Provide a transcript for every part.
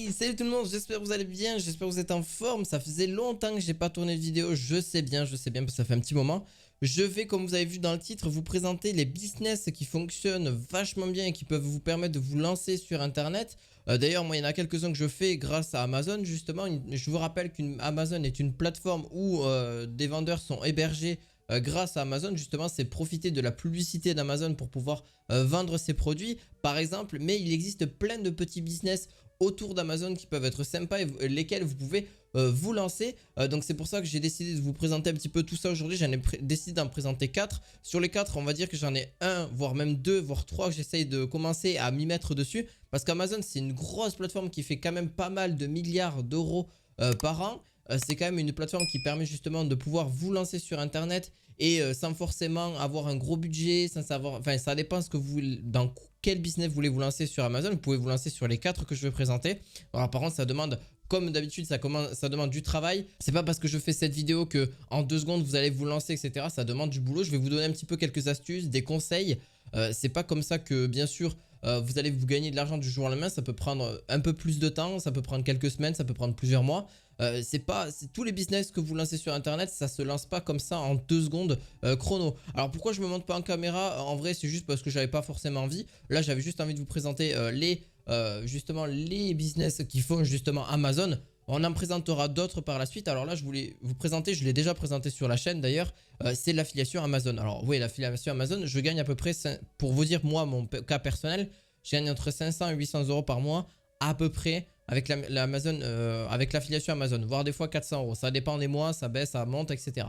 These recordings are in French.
Hey, salut tout le monde, j'espère que vous allez bien, j'espère que vous êtes en forme. Ça faisait longtemps que j'ai pas tourné de vidéo, je sais bien, parce que ça fait un petit moment. Je vais, comme vous avez vu dans le titre, vous présenter les business qui fonctionnent vachement bien et qui peuvent vous permettre de vous lancer sur internet. D'ailleurs, moi il y en a quelques-uns que je fais grâce à Amazon justement. Je vous rappelle qu'Amazon est une plateforme où des vendeurs sont hébergés grâce à Amazon. Justement, c'est profiter de la publicité d'Amazon pour pouvoir vendre ses produits par exemple. Mais il existe plein de petits business autour d'Amazon qui peuvent être sympas et lesquels vous pouvez vous lancer. Donc c'est pour ça que j'ai décidé de vous présenter un petit peu tout ça aujourd'hui. J'en ai décidé d'en présenter 4. Sur les 4, on va dire que j'en ai un, voire même 2, voire 3 que j'essaye de commencer à m'y mettre dessus. Parce qu'Amazon, c'est une grosse plateforme qui fait quand même pas mal de milliards d'euros par an. C'est quand même une plateforme qui permet justement de pouvoir vous lancer sur internet et sans forcément avoir un gros budget, sans savoir, enfin ça dépend ce que vous, dans quel business vous voulez vous lancer sur Amazon. Vous pouvez vous lancer sur les 4 que je vais présenter. Alors par contre ça demande, comme d'habitude, ça demande du travail. C'est pas parce que je fais cette vidéo que en 2 secondes vous allez vous lancer, etc. Ça demande du boulot. Je vais vous donner un petit peu quelques astuces, des conseils. C'est pas comme ça que bien sûr vous allez vous gagner de l'argent du jour au lendemain. Ça peut prendre un peu plus de temps, ça peut prendre quelques semaines, ça peut prendre plusieurs mois. C'est tous les business que vous lancez sur internet, ça se lance pas comme ça en 2 secondes chrono. Alors pourquoi je me montre pas en caméra? En vrai c'est juste parce que j'avais pas forcément envie. Là j'avais juste envie de vous présenter justement les business qui font justement Amazon. On en présentera d'autres par la suite. Alors là je voulais vous présenter, je l'ai déjà présenté sur la chaîne d'ailleurs, c'est l'affiliation Amazon. Alors oui, l'affiliation Amazon, je gagne à peu près, pour vous dire moi mon cas personnel, je gagne entre 500 et 800 euros par mois à peu près avec avec l'affiliation Amazon, voire des fois 400 euros. Ça dépend des mois, ça baisse, ça monte, etc.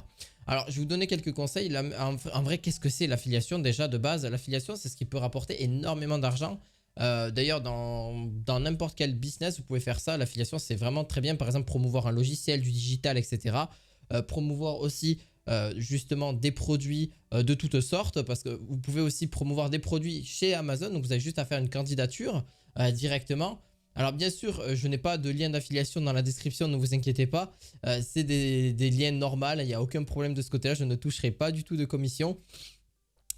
Alors, je vais vous donner quelques conseils. En vrai, qu'est-ce que c'est l'affiliation déjà de base? L'affiliation, c'est ce qui peut rapporter énormément d'argent. D'ailleurs, dans n'importe quel business, vous pouvez faire ça. L'affiliation, c'est vraiment très bien. Par exemple, promouvoir un logiciel, du digital, etc. Promouvoir aussi justement des produits de toutes sortes, parce que vous pouvez aussi promouvoir des produits chez Amazon. Donc, vous avez juste à faire une candidature directement. Alors bien sûr, je n'ai pas de lien d'affiliation dans la description, ne vous inquiétez pas. C'est des liens normaux, il n'y a aucun problème de ce côté-là, je ne toucherai pas du tout de commission.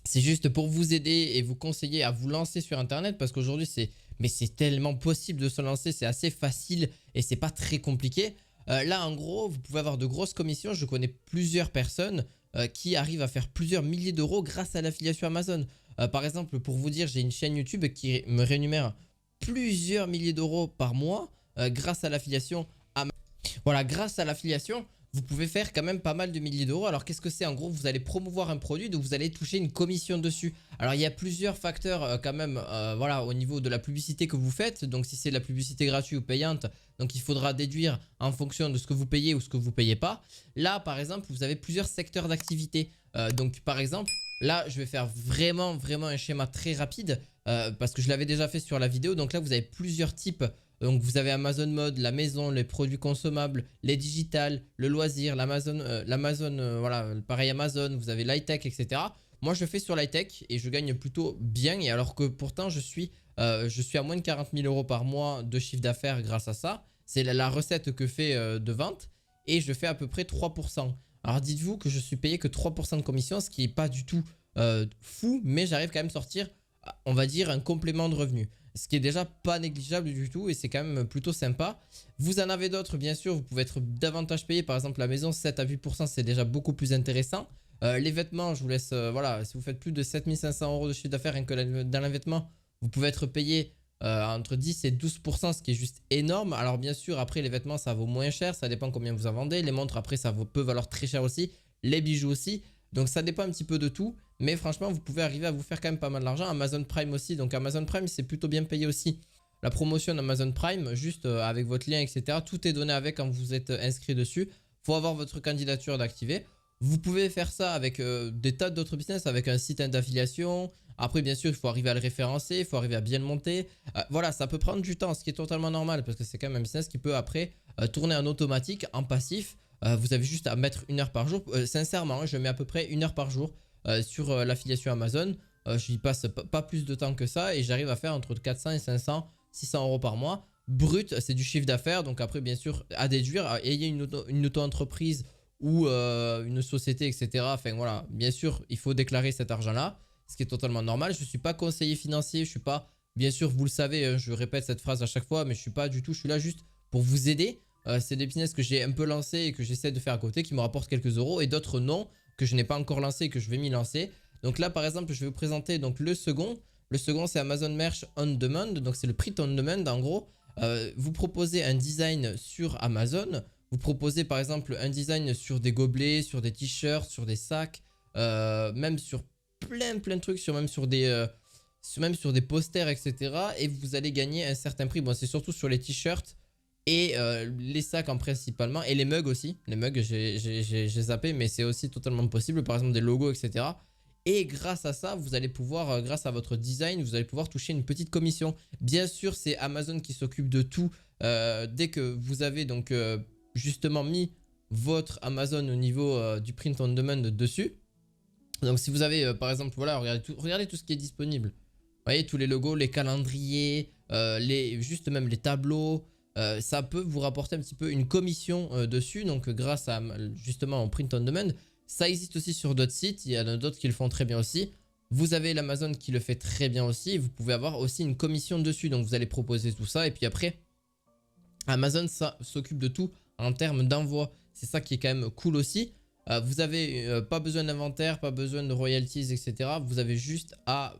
C'est juste pour vous aider et vous conseiller à vous lancer sur internet, parce qu'aujourd'hui c'est tellement possible de se lancer, c'est assez facile et c'est pas très compliqué. Là en gros, vous pouvez avoir de grosses commissions. Je connais plusieurs personnes qui arrivent à faire plusieurs milliers d'euros grâce à l'affiliation Amazon. Par exemple, pour vous dire, j'ai une chaîne YouTube qui me rémunère plusieurs milliers d'euros par mois grâce à l'affiliation. Voilà, grâce à l'affiliation, vous pouvez faire quand même pas mal de milliers d'euros. Alors qu'est-ce que c'est? En gros, vous allez promouvoir un produit, donc vous allez toucher une commission dessus. Alors il y a plusieurs facteurs quand même, voilà, au niveau de la publicité que vous faites. Donc si c'est de la publicité gratuite ou payante, donc il faudra déduire en fonction de ce que vous payez ou ce que vous payez pas. Là, par exemple, vous avez plusieurs secteurs d'activité. Donc par exemple, là, je vais faire vraiment un schéma très rapide parce que je l'avais déjà fait sur la vidéo. Donc là, vous avez plusieurs types. Donc vous avez Amazon Mode, la maison, les produits consommables, les digitales, le loisir, l'Amazon, voilà, pareil Amazon, vous avez l'high-tech, etc. Moi je fais sur l'high-tech et je gagne plutôt bien, et alors que pourtant je suis à moins de 40 000 euros par mois de chiffre d'affaires grâce à ça. C'est la recette que fait de vente, et je fais à peu près 3%. Alors dites-vous que je suis payé que 3% de commission, ce qui n'est pas du tout fou, mais j'arrive quand même à sortir, on va dire, un complément de revenu. Ce qui est déjà pas négligeable du tout, et c'est quand même plutôt sympa. Vous en avez d'autres bien sûr, vous pouvez être davantage payé. Par exemple la maison, 7 à 8%, c'est déjà beaucoup plus intéressant. Les vêtements, je vous laisse, voilà, si vous faites plus de 7500 euros de chiffre d'affaires rien que dans les vêtements, vous pouvez être payé entre 10 et 12%, ce qui est juste énorme. Alors bien sûr, après les vêtements ça vaut moins cher, ça dépend combien vous en vendez. Les montres après ça peut valoir très cher aussi, les bijoux aussi. Donc ça dépend un petit peu de tout, mais franchement vous pouvez arriver à vous faire quand même pas mal d'argent. Amazon Prime aussi, donc Amazon Prime c'est plutôt bien payé aussi. La promotion d'Amazon Prime, juste avec votre lien, etc. Tout est donné avec quand vous êtes inscrit dessus. Faut avoir votre candidature d'activer. Vous pouvez faire ça avec des tas d'autres business, avec un site d'affiliation. Après bien sûr il faut arriver à le référencer, il faut arriver à bien le monter. Voilà, ça peut prendre du temps, ce qui est totalement normal, parce que c'est quand même un business qui peut après tourner en automatique, en passif. Vous avez juste à mettre 1 heure par jour. Sincèrement, je mets à peu près 1 heure par jour sur l'affiliation Amazon. Je n'y passe pas plus de temps que ça, et j'arrive à faire entre 400 et 500, 600 euros par mois. Brut, c'est du chiffre d'affaires. Donc après, bien sûr, à déduire, ayez une auto-entreprise ou une société, etc. Enfin voilà, bien sûr, il faut déclarer cet argent-là, ce qui est totalement normal. Je ne suis pas conseiller financier, je ne suis pas Bien sûr, vous le savez, je répète cette phrase à chaque fois, mais je suis pas du tout, je suis là juste pour vous aider. C'est des business que j'ai un peu lancés et que j'essaie de faire à côté qui me rapportent quelques euros et d'autres non, que je n'ai pas encore lancé et que je vais m'y lancer. Donc là, par exemple, je vais vous présenter donc le second. Le second, c'est Amazon Merch On Demand, donc c'est le print on demand en gros. Vous proposez un design sur Amazon. Vous proposez par exemple un design sur des gobelets, sur des t-shirts, sur des sacs, même sur plein de trucs, même sur des posters, etc. Et vous allez gagner un certain prix. Bon, c'est surtout sur les t-shirts et les sacs en principalement. Et les mugs aussi. Les mugs, j'ai zappé, mais c'est aussi totalement possible. Par exemple, des logos, etc. Et grâce à ça, vous allez pouvoir, grâce à votre design, vous allez pouvoir toucher une petite commission. Bien sûr, c'est Amazon qui s'occupe de tout. Dès que vous avez donc justement mis votre Amazon au niveau du print on demand dessus. Donc si vous avez par exemple, voilà, regardez tout ce qui est disponible. Vous voyez, tous les logos, les calendriers, juste même les tableaux. Ça peut vous rapporter un petit peu une commission dessus. Donc grâce à justement au print on demand. Ça existe aussi sur d'autres sites, il y en a d'autres qui le font très bien aussi. Vous avez l'Amazon qui le fait très bien aussi. Vous pouvez avoir aussi une commission dessus. Donc vous allez proposer tout ça. Et puis après, Amazon s'occupe de tout en termes d'envoi. C'est ça qui est quand même cool aussi. Vous avez pas besoin d'inventaire, pas besoin de royalties, etc. Vous avez juste à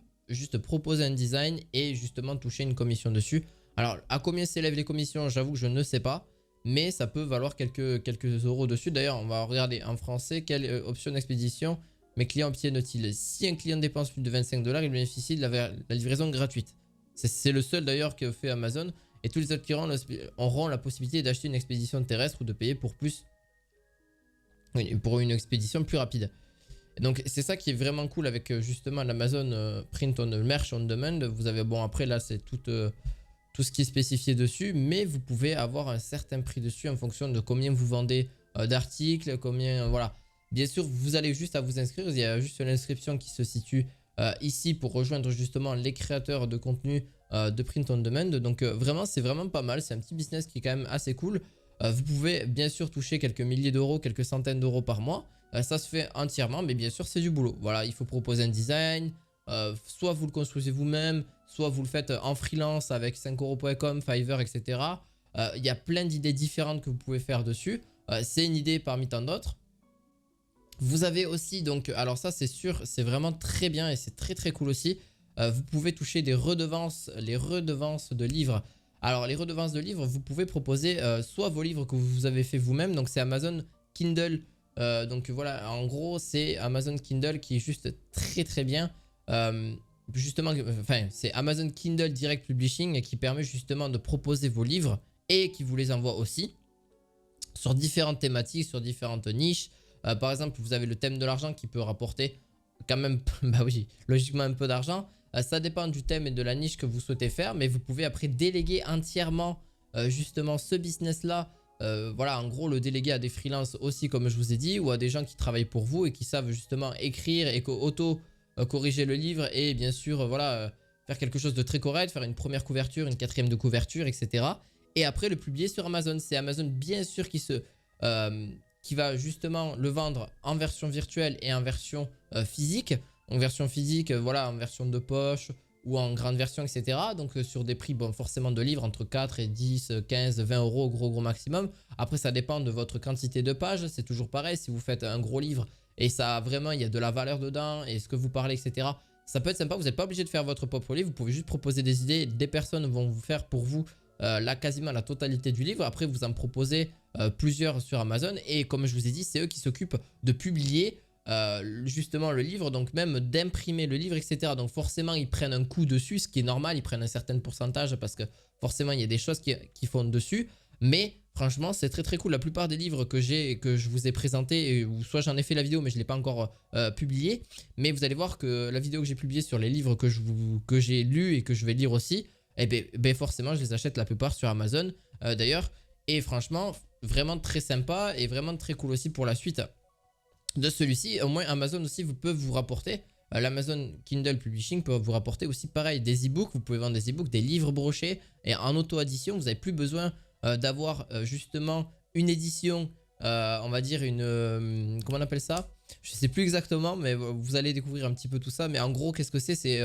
proposer un design et justement toucher une commission dessus. Alors à combien s'élèvent les commissions, j'avoue que je ne sais pas. Mais ça peut valoir quelques euros dessus. D'ailleurs, on va regarder en français quelle option d'expédition mes clients obtiennent-ils. Si un client dépense plus de 25 $, il bénéficie de la livraison gratuite. C'est le seul d'ailleurs que fait Amazon. Et tous les autres clients auront la possibilité d'acheter une expédition terrestre ou de payer pour une expédition plus rapide. Donc c'est ça qui est vraiment cool avec justement l'Amazon Print on Merch on Demand. Vous avez, bon après là c'est tout ce qui est spécifié dessus, mais vous pouvez avoir un certain prix dessus en fonction de combien vous vendez d'articles, combien, voilà. Bien sûr, vous allez juste à vous inscrire, il y a juste l'inscription qui se situe ici pour rejoindre justement les créateurs de contenu de Print on Demand. Donc vraiment, c'est vraiment pas mal, c'est un petit business qui est quand même assez cool. Vous pouvez bien sûr toucher quelques milliers d'euros, quelques centaines d'euros par mois. Ça se fait entièrement, mais bien sûr, c'est du boulot. Voilà, il faut proposer un design, soit vous le construisez vous-même, soit vous le faites en freelance avec 5euros.com, Fiverr, etc. Il y a plein d'idées différentes que vous pouvez faire dessus. C'est une idée parmi tant d'autres. Vous avez aussi, donc, alors ça c'est sûr, c'est vraiment très bien et c'est très cool aussi. Vous pouvez toucher des redevances, les redevances de livres. Alors les redevances de livres, vous pouvez proposer soit vos livres que vous avez fait vous-même, donc c'est Amazon Kindle. Donc voilà, en gros c'est Amazon Kindle qui est juste très bien. Justement, enfin c'est Amazon Kindle Direct Publishing qui permet justement de proposer vos livres et qui vous les envoie aussi sur différentes thématiques, sur différentes niches. Par exemple, vous avez le thème de l'argent qui peut rapporter quand même, bah oui, logiquement un peu d'argent. Ça dépend du thème et de la niche que vous souhaitez faire, mais vous pouvez après déléguer entièrement justement ce business-là. Voilà, en gros, le déléguer à des freelances aussi, comme je vous ai dit, ou à des gens qui travaillent pour vous et qui savent justement écrire et auto-corriger le livre et bien sûr, voilà, faire quelque chose de très correct, faire une première couverture, une quatrième de couverture, etc. Et après le publier sur Amazon. C'est Amazon bien sûr qui va justement le vendre en version virtuelle et en version physique. En version physique, voilà, en version de poche ou en grande version, etc. Donc sur des prix, bon, forcément de livres entre 4 et 10, 15, 20 euros, gros maximum. Après, ça dépend de votre quantité de pages. C'est toujours pareil, si vous faites un gros livre et ça vraiment, il y a de la valeur dedans et ce que vous parlez, etc. Ça peut être sympa, vous n'êtes pas obligé de faire votre propre livre. Vous pouvez juste proposer des idées. Des personnes vont vous faire pour vous quasiment la totalité du livre. Après, vous en proposez plusieurs sur Amazon. Et comme je vous ai dit, c'est eux qui s'occupent de publier justement le livre, donc même d'imprimer le livre, etc. Donc forcément ils prennent un coup dessus, ce qui est normal, ils prennent un certain pourcentage parce que forcément il y a des choses qui font dessus, mais franchement c'est très cool. La plupart des livres que je vous ai présenté, ou soit j'en ai fait la vidéo mais je ne l'ai pas encore publié, mais vous allez voir que la vidéo que j'ai publiée sur les livres que j'ai lus et que je vais lire aussi, et ben forcément je les achète la plupart sur Amazon d'ailleurs, et franchement vraiment très sympa et vraiment très cool aussi pour la suite de celui-ci. Au moins Amazon aussi peut vous rapporter, l'Amazon Kindle Publishing peut vous rapporter aussi pareil des e-books. Vous pouvez vendre des e-books, des livres brochés et en auto-addition. Vous n'avez plus besoin d'avoir justement une édition, on va dire comment on appelle ça, Je sais plus exactement, mais vous allez découvrir un petit peu tout ça. Mais en gros, qu'est-ce que c'est? C'est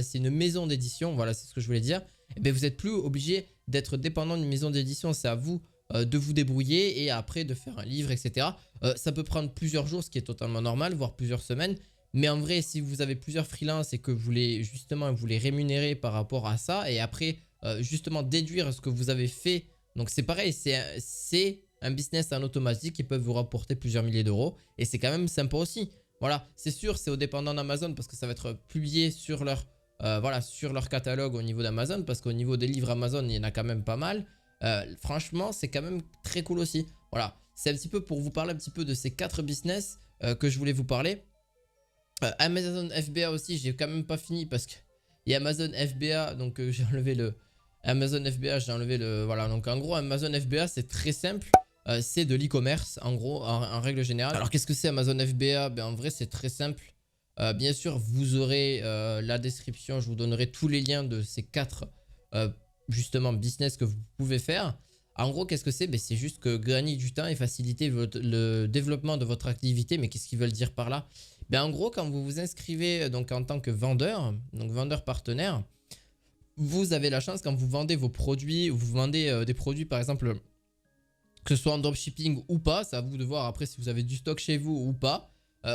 c'est une maison d'édition. Voilà, c'est ce que je voulais dire. Et bien, vous n'êtes plus obligé d'être dépendant d'une maison d'édition. C'est à vous de vous débrouiller et après de faire un livre, etc. Ça peut prendre plusieurs jours, ce qui est totalement normal, voire plusieurs semaines. Mais en vrai, si vous avez plusieurs freelances et que vous les, justement, vous les rémunérez par rapport à ça, et après, justement, déduire ce que vous avez fait. Donc, c'est pareil, c'est un business en automatique qui peut vous rapporter plusieurs milliers d'euros. Et c'est quand même sympa aussi. Voilà, c'est sûr, c'est au dépendant d'Amazon parce que ça va être publié sur leur, voilà, sur leur catalogue au niveau d'Amazon. Parce qu'au niveau des livres Amazon, il y en a quand même pas mal. Franchement, c'est quand même très cool aussi. Voilà, c'est un petit peu pour vous parler un petit peu de ces 4 business que je voulais vous parler. Amazon FBA aussi, j'ai quand même pas fini parce que il y a Amazon FBA, donc j'ai enlevé le Amazon FBA, j'ai enlevé le voilà. Donc en gros, Amazon FBA, c'est très simple. C'est de l'e-commerce en gros, en règle générale. Alors qu'est-ce que c'est Amazon FBA? Ben en vrai, c'est très simple. Bien sûr, vous aurez la description, je vous donnerai tous les liens de ces 4 justement business que vous pouvez faire. En gros, qu'est-ce que c'est? Ben, c'est juste que gagner du temps et faciliter le développement de votre activité. Mais qu'est-ce qu'ils veulent dire par là? Ben, en gros, quand vous vous inscrivez donc, en tant que vendeur, donc vendeur partenaire, vous avez la chance quand vous vendez vos produits, ou vous vendez des produits par exemple, que ce soit en dropshipping ou pas, c'est à vous de voir après si vous avez du stock chez vous ou pas.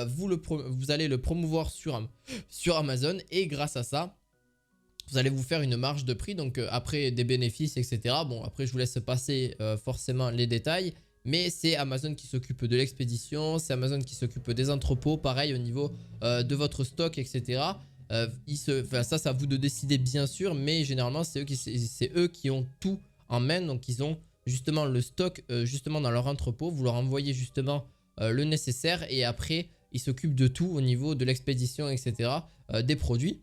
Vous allez le promouvoir sur Amazon et grâce à ça, vous allez vous faire une marge de prix, donc après des bénéfices, etc. Bon, après je vous laisse passer forcément les détails, mais c'est Amazon qui s'occupe de l'expédition, c'est Amazon qui s'occupe des entrepôts, pareil au niveau de votre stock, etc. Ça, c'est à vous de décider bien sûr, mais généralement c'est eux qui ont tout en main, donc ils ont justement le stock justement dans leur entrepôt, vous leur envoyez justement le nécessaire et après ils s'occupent de tout au niveau de l'expédition, etc. Des produits.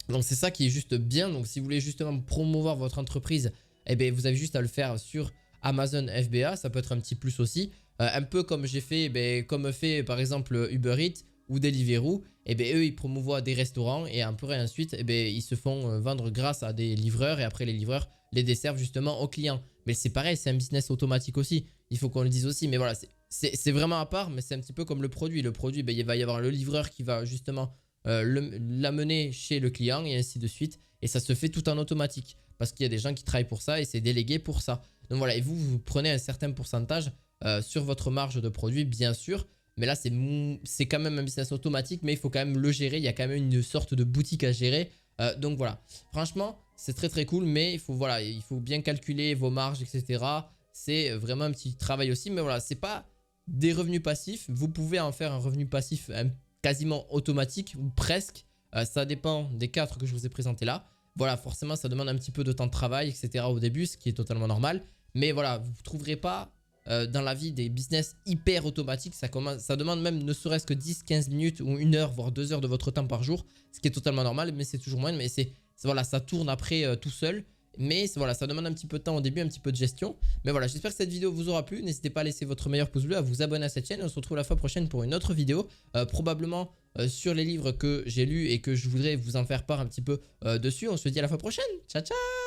Donc c'est ça qui est juste bien. Donc si vous voulez justement promouvoir votre entreprise, eh bien, vous avez juste à le faire sur Amazon FBA. Ça peut être un petit plus aussi. Un peu comme j'ai fait, comme fait par exemple Uber Eats ou Deliveroo. Et bien eux ils promouvoient des restaurants et après ensuite ils se font vendre grâce à des livreurs. Et après les livreurs les desservent justement aux clients. Mais c'est pareil, c'est un business automatique aussi. Il faut qu'on le dise aussi. Mais voilà, c'est vraiment à part. Mais c'est un petit peu comme le produit. Le produit, il va y avoir le livreur qui va justement l'amener chez le client et ainsi de suite. Et ça se fait tout en automatique parce qu'il y a des gens qui travaillent pour ça et c'est délégué pour ça. Donc voilà, et vous prenez un certain pourcentage sur votre marge de produit, bien sûr. Mais là, c'est quand même un business automatique, mais il faut quand même le gérer. Il y a quand même une sorte de boutique à gérer. Donc voilà, franchement, c'est très très cool, mais il faut bien calculer vos marges, etc. C'est vraiment un petit travail aussi, mais voilà, c'est pas des revenus passifs. Vous pouvez en faire un revenu passif quasiment automatique ou presque. Ça dépend des 4 que je vous ai présentés là. Voilà, forcément, ça demande un petit peu de temps de travail, etc. au début, ce qui est totalement normal. Mais voilà, vous ne trouverez pas dans la vie des business hyper automatiques. Ça demande même ne serait-ce que 10-15 minutes ou 1 heure, voire 2 heures de votre temps par jour. Ce qui est totalement normal, mais c'est toujours moins. Mais voilà, ça tourne après tout seul. Mais voilà, ça demande un petit peu de temps au début, un petit peu de gestion. Mais voilà, j'espère que cette vidéo vous aura plu. N'hésitez pas à laisser votre meilleur pouce bleu, à vous abonner à cette chaîne. On se retrouve la fois prochaine pour une autre vidéo. Probablement sur les livres que j'ai lus et que je voudrais vous en faire part un petit peu dessus. On se dit à la fois prochaine. Ciao, ciao!